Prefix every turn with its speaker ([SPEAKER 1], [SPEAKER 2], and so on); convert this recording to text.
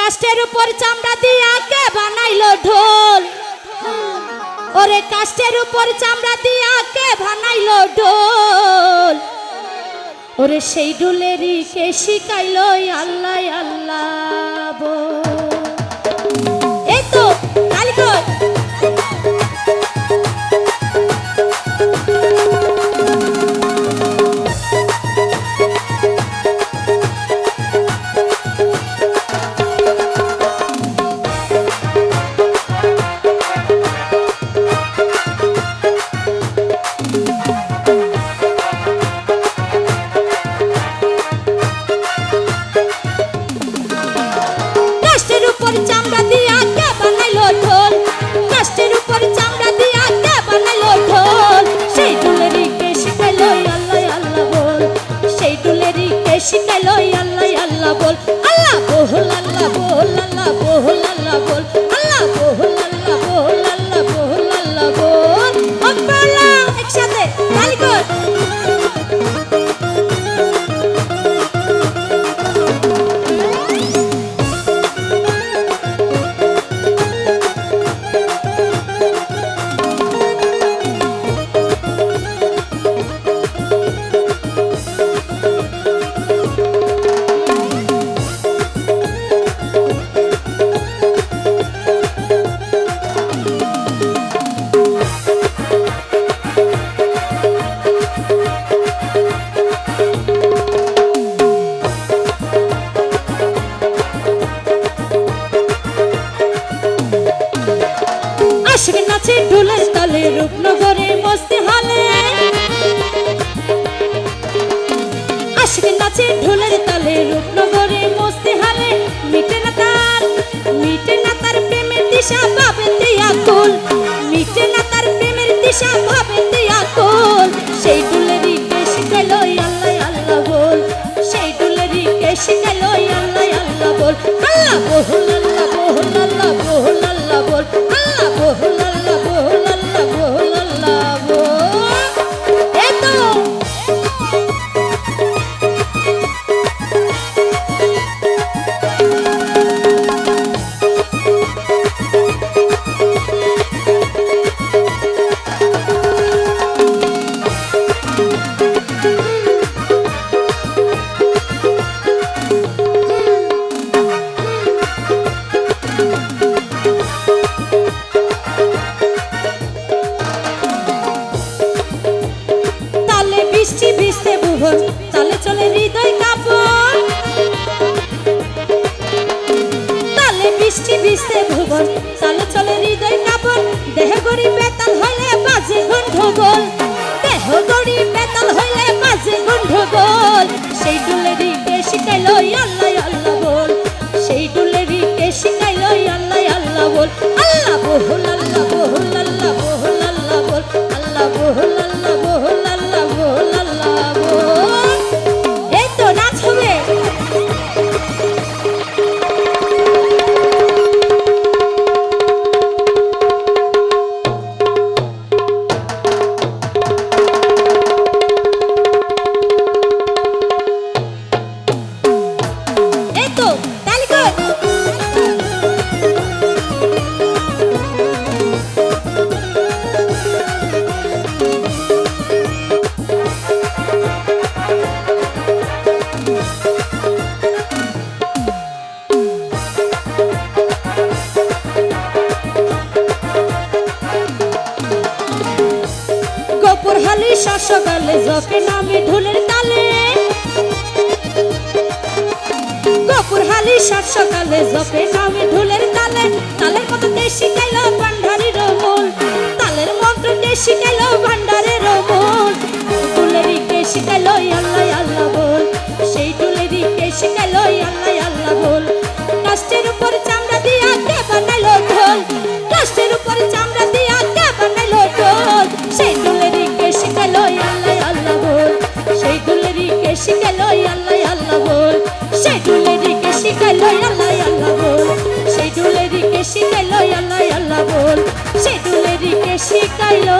[SPEAKER 1] কাষ্ঠের উপর চামড়া দিয়া কে বানাইলো ঢোল ওরে কাষ্ঠের উপর চামড়া দিয়া কে বানাইলো ঢোল ওরে সেই ঢোলেরই কে শিখাইলো আল্লাহ আল্লাহ বল এই তো কালিকর চামড়া দিয়া কে বানাইলো ঢোল কাষ্ঠের উপর চামড়া দিয়া কে বানাইলো ঢোল সেই ঢোলেরই কে শিখাইলো আল্লাহ আল্লাহ বল সেই ঢোলেরই কে শিখাইলো আল্লাহ আল্লাহ বল আল্লাহ বল আল্লাহ বল আল্লাহ বল আল্লাহ বল আল্লাহ বল আল্লাহ বল আল্লাহ বল আল্লাহ বল আল্লাহ একসাথে তালি কর আশিক নাচে ঢোলের তালে রূপনগরে মস্তি হালে আশিক নাচে ঢোলের তালে রূপনগরে মস্তি হালে মিটে না তার প্রেমের দিশা ভাবে দিয়া কুল মিটে না তার প্রেমের দিশা ভাবে দিয়া কুল সেই ঢোলেরই কে শিখাইলো আল্লাহ আল্লাহ বল সেই ঢোলেরই কে শিখাইলো আল্লাহ আল্লাহ বল আল্লাহ বল আল্লাহ বল আল্লাহ বল আল্লাহ বল আল্লাহ বল আল্লাহ বল আল্লাহ বল আল্লাহ বল এই তো বৃষ্টি ভিজতে ভুবন তালে চলে হৃদয় কাঁপন তালে বৃষ্টি ভিজতে ভুবন তালে চলে হৃদয় কাঁপন দেহ গড়ি বেতাল হইলে বাজে গন্ডগোল দেহ গড়ি বেতাল হইলে বাজে গন্ডগোল সেই ঢোলেরই কে শিখাইলো আল্লাহ আল্লাহ বল সেই ঢোলেরই কে শিখাইলো আল্লাহ আল্লাহ বল আল্লাহ বল আল্লাহ বল আল্লাহ বল আল্লাহ বল আল্লাহ বল আল্লাহ বল আল্লাহ বল আল্লাহ বল এই তো নাচ হবে এই তো তালি কর গোপুরহালি শাসকালে জপে নামে ঢোলের তালে গোপুরহালি শাসকালে জপে নামে ঢোলের তালে তালের মতো কে শিখাইলো ভান্ডারের মূল তালের মন্ত্র কে শিখাইলো ভান্ডারের মূল ঢোলেরই কে শিখাইলো আল্লাহ আল্লাহ বল সেই ঢোলেরই কে শিখাইলো আল্লাহ আল্লাহ বল কাষ্ঠের উপর চামড়া দিয়া কে বানাইলো ঢোল কাষ্ঠের উপর চামড়া দিয়া কে বানাইলো ঢোল সেই ঢোলেরই কে শিখাইলো আল্লাহ আল্লাহ বল সেই ঢোলেরই কে শিখাইলো আল্লাহ আল্লাহ বল সেই ঢোলেরই কে শিখাইলো আল্লাহ আল্লাহ বল সেই ঢোলেরই কে শিখাইলো আল্লাহ আল্লাহ বল সেই ঢোলেরই কে শিখাইলো